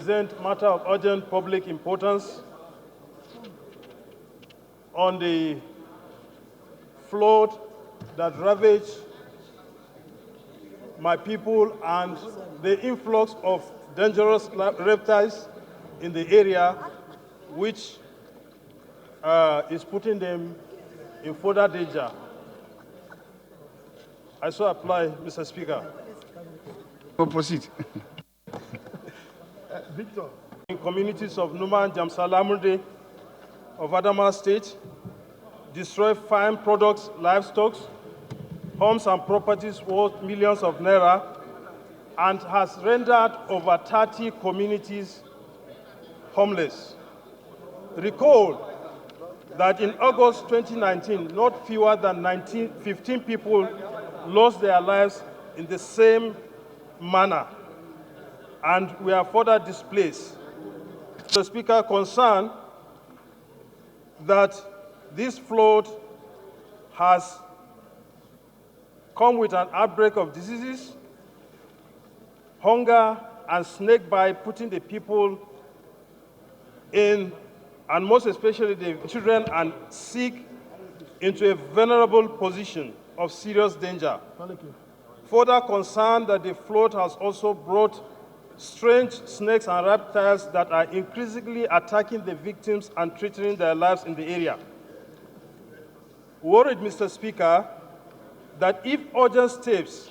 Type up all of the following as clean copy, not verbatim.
present matter of urgent public importance on the flood that ravaged my people and the influx of dangerous reptiles in the area, which is putting them in further danger. I so apply, Mr. Speaker. We'll proceed. Victor. In communities of Numa and Jamsa of Adamawa State, destroy farm products, livestock, homes and properties worth millions of naira, and has rendered over 30 communities homeless. Recall that in August 2019, not fewer than 15 people lost their lives in the same manner, and we are further displaced. The Speaker concerned that this flood has come with an outbreak of diseases, hunger, and snake bite, putting the people in, and most especially the children and sick, into a vulnerable position of serious danger. Further concerned that the flood has also brought strange snakes and reptiles that are increasingly attacking the victims and threatening their lives in the area. Worried, Mr. Speaker, that if urgent steps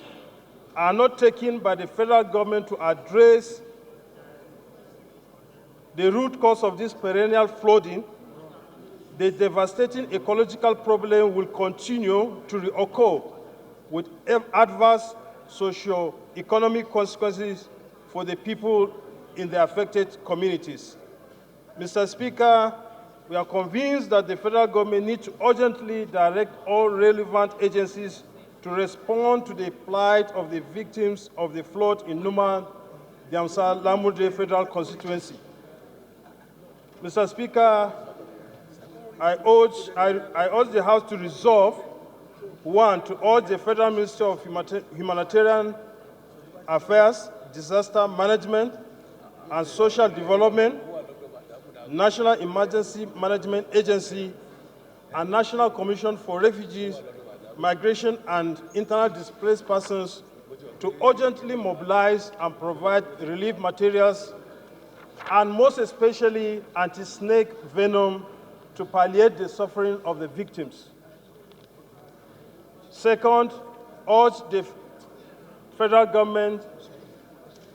are not taken by the federal government to address the root cause of this perennial flooding, the devastating ecological problem will continue to reoccur with adverse socio-economic consequences for the people in the affected communities. Mr. Speaker, we are convinced that the federal government needs to urgently direct all relevant agencies to respond to the plight of the victims of the flood in Numa, Jamsa Lamurde Federal Constituency. Mr. Speaker, I urge the House to resolve, one, to urge the Federal Ministry of Humanitarian Affairs, Disaster Management and Social Development, National Emergency Management Agency, and National Commission for Refugees, Migration and Internally Displaced Persons to urgently mobilize and provide relief materials, and most especially anti-snake venom to palliate the suffering of the victims. Second, urge the federal government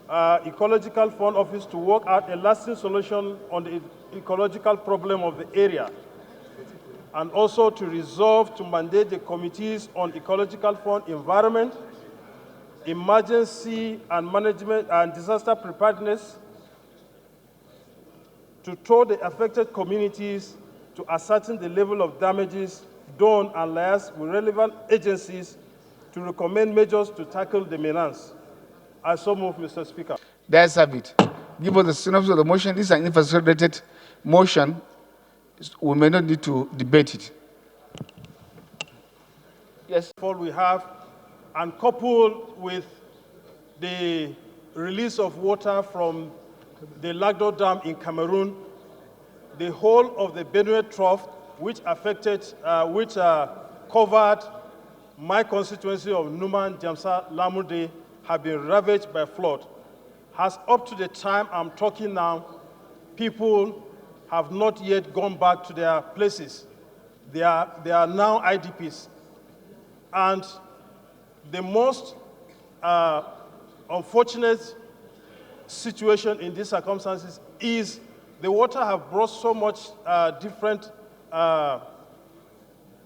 Ecological Fund Office to work out a lasting solution on the ecological problem of the area, and also to resolve to mandate the committees on ecological fund, environment, emergency and management and disaster preparedness to tour the affected communities to ascertain the level of damages done and liaise with relevant agencies to recommend measures to tackle the menace. I so move, Mr. Speaker. The ayes have it. Give us the synopsis of the motion. This is an infrastructure-related motion. We may not need to debate it. Yes. All we have, and coupled with the release of water from the Lagdo Dam in Cameroon, the whole of the Benue Trough, which covered my constituency of Numan, Jamsa, Lamurde, have been ravaged by flood. Has up to the time I'm talking now, people have not yet gone back to their places. They are now IDPs. And the most unfortunate situation in these circumstances is the water have brought so much different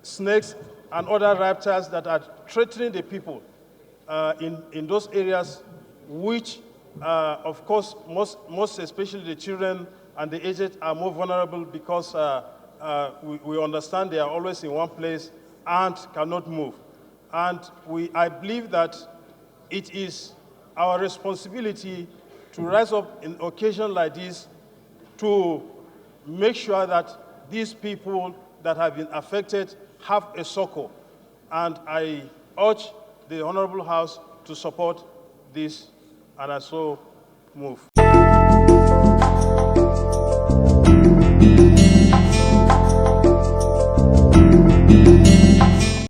snakes and other reptiles that are threatening the people in those areas, which, of course, most especially the children and the aged are more vulnerable because we understand they are always in one place and cannot move. And I believe that it is our responsibility to rise up in occasions like this to make sure that these people that have been affected have a succor. And I urge the Honorable House to support this, and I so move.